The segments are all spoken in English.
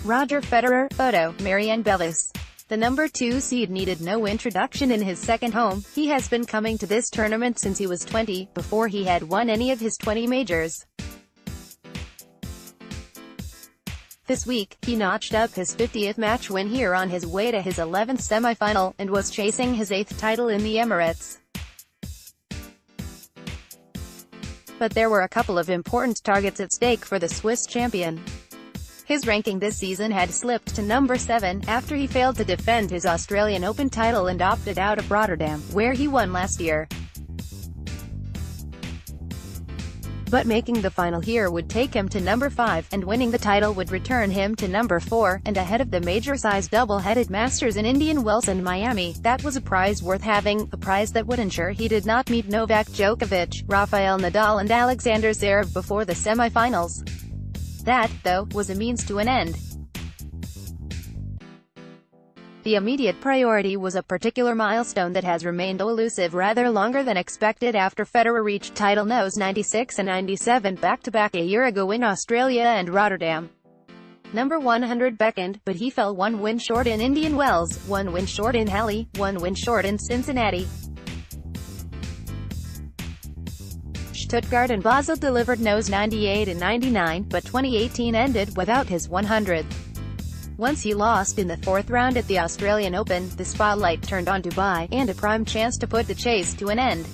Roger Federer. Photo, Marianne Bevis. The number 2 seed needed no introduction in his second home. He has been coming to this tournament since he was 20, before he had won any of his 20 majors. This week, he notched up his 50th match win here on his way to his 11th semi-final, and was chasing his 8th title in the Emirates. But there were a couple of important targets at stake for the Swiss champion. His ranking this season had slipped to number 7, after he failed to defend his Australian Open title and opted out of Rotterdam, where he won last year. But making the final here would take him to number 5, and winning the title would return him to number 4, and ahead of the major-sized double-headed Masters in Indian Wells and Miami. That was a prize worth having, a prize that would ensure he did not meet Novak Djokovic, Rafael Nadal and Alexander Zverev before the semi-finals. That, though, was a means to an end. The immediate priority was a particular milestone that has remained elusive rather longer than expected after Federer reached title no's 96 and 97 back-to-back a year ago in Australia and Rotterdam. Number 100 beckoned, but he fell 1 win short in Indian Wells, 1 win short in Halle, 1 win short in Cincinnati. Stuttgart and Basel delivered no's 98 and 99, but 2018 ended without his 100th. Once he lost in the 4th round at the Australian Open, the spotlight turned on Dubai, and a prime chance to put the chase to an end.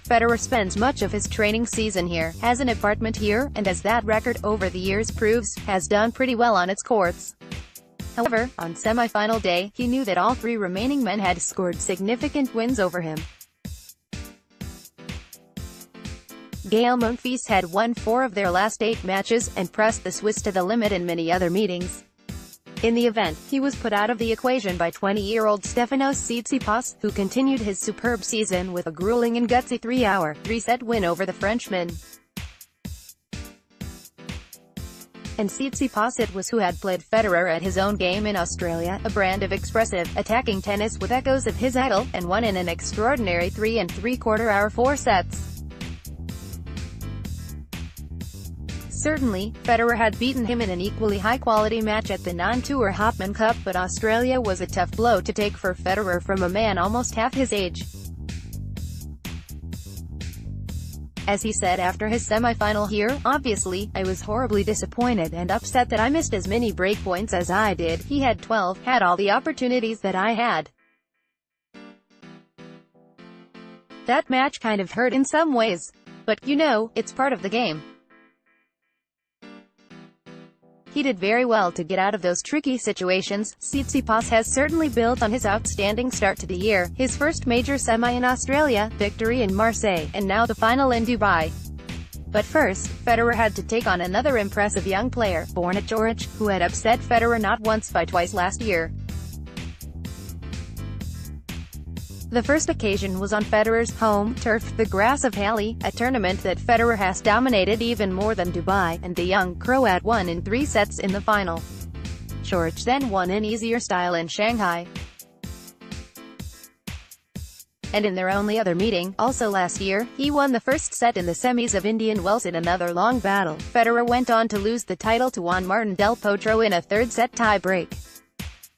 Federer spends much of his training season here, has an apartment here, and as that record over the years proves, has done pretty well on its courts. However, on semi-final day, he knew that all 3 remaining men had scored significant wins over him. Gael Monfils had won 4 of their last 8 matches, and pressed the Swiss to the limit in many other meetings. In the event, he was put out of the equation by 20-year-old Stefanos Tsitsipas, who continued his superb season with a grueling and gutsy 3-set win over the Frenchman. And Tsitsipas it was who had played Federer at his own game in Australia, a brand of expressive, attacking tennis with echoes of his idol, and won in an extraordinary 3 3/4-hour 4 sets. Certainly, Federer had beaten him in an equally high-quality match at the non-tour Hopman Cup, but Australia was a tough blow to take for Federer from a man almost half his age. As he said after his semi-final here, "Obviously, I was horribly disappointed and upset that I missed as many breakpoints as I did. He had 12, had all the opportunities that I had. That match kind of hurt in some ways. But, you know, it's part of the game. He did very well to get out of those tricky situations." Tsitsipas has certainly built on his outstanding start to the year, his first major semi in Australia, victory in Marseille, and now the final in Dubai. But first, Federer had to take on another impressive young player, born at Coric, who had upset Federer not once but twice last year. The first occasion was on Federer's home turf, the grass of Halle, a tournament that Federer has dominated even more than Dubai, and the young Croat won in 3 sets in the final. Coric then won in easier style in Shanghai. And in their only other meeting, also last year, he won the first set in the semis of Indian Wells in another long battle. Federer went on to lose the title to Juan Martín del Potro in a 3rd-set tie-break.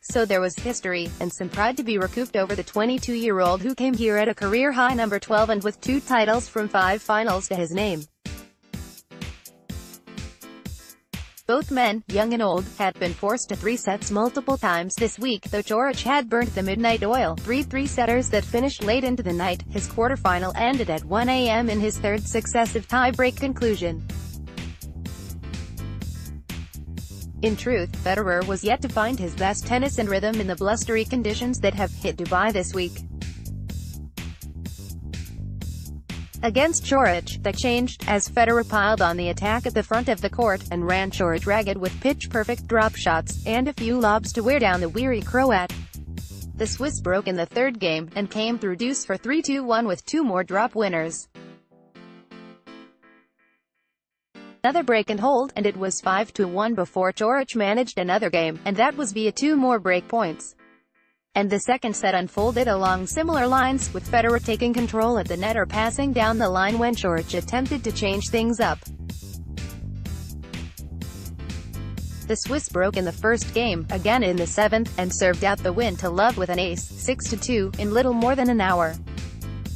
So there was history, and some pride to be recouped over the 22-year-old who came here at a career-high number 12 and with 2 titles from 5 finals to his name. Both men, young and old, had been forced to 3 sets multiple times this week, though Coric had burnt the midnight oil. 3 3-setters that finished late into the night. His quarterfinal ended at 1 a.m. in his 3rd successive tie-break conclusion. In truth, Federer was yet to find his best tennis and rhythm in the blustery conditions that have hit Dubai this week. Against Coric, that changed, as Federer piled on the attack at the front of the court, and ran Coric ragged with pitch-perfect drop shots, and a few lobs to wear down the weary Croat. The Swiss broke in the 3rd game, and came through deuce for 3-2-1 with 2 more drop winners. Another break and hold, and it was 5-1 before Coric managed another game, and that was via 2 more break points. And the second set unfolded along similar lines, with Federer taking control at the net or passing down the line when Coric attempted to change things up. The Swiss broke in the first game, again in the 7th, and served out the win to love with an ace, 6-2, in little more than an hour.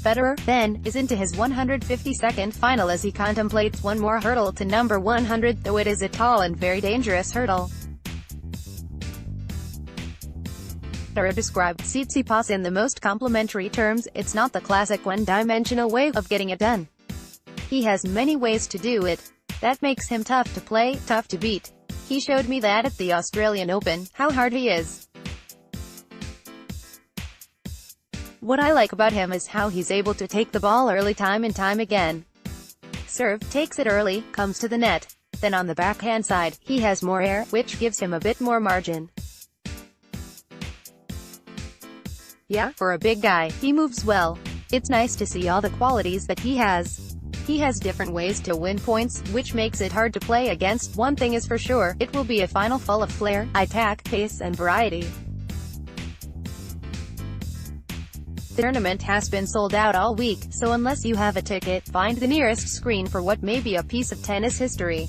Federer, then, is into his 152nd final as he contemplates one more hurdle to number 100, though it is a tall and very dangerous hurdle. Federer described Tsitsipas in the most complimentary terms. It's not the classic one-dimensional way of getting it done. He has many ways to do it. That makes him tough to play, tough to beat. He showed me that at the Australian Open, how hard he is. What I like about him is how he's able to take the ball early time and time again. Serve, takes it early, comes to the net. Then on the backhand side, he has more air, which gives him a bit more margin. Yeah, for a big guy, he moves well. It's nice to see all the qualities that he has. He has different ways to win points, which makes it hard to play against. One thing is for sure, it will be a final full of flair, attack, pace and variety. The tournament has been sold out all week, so unless you have a ticket, find the nearest screen for what may be a piece of tennis history.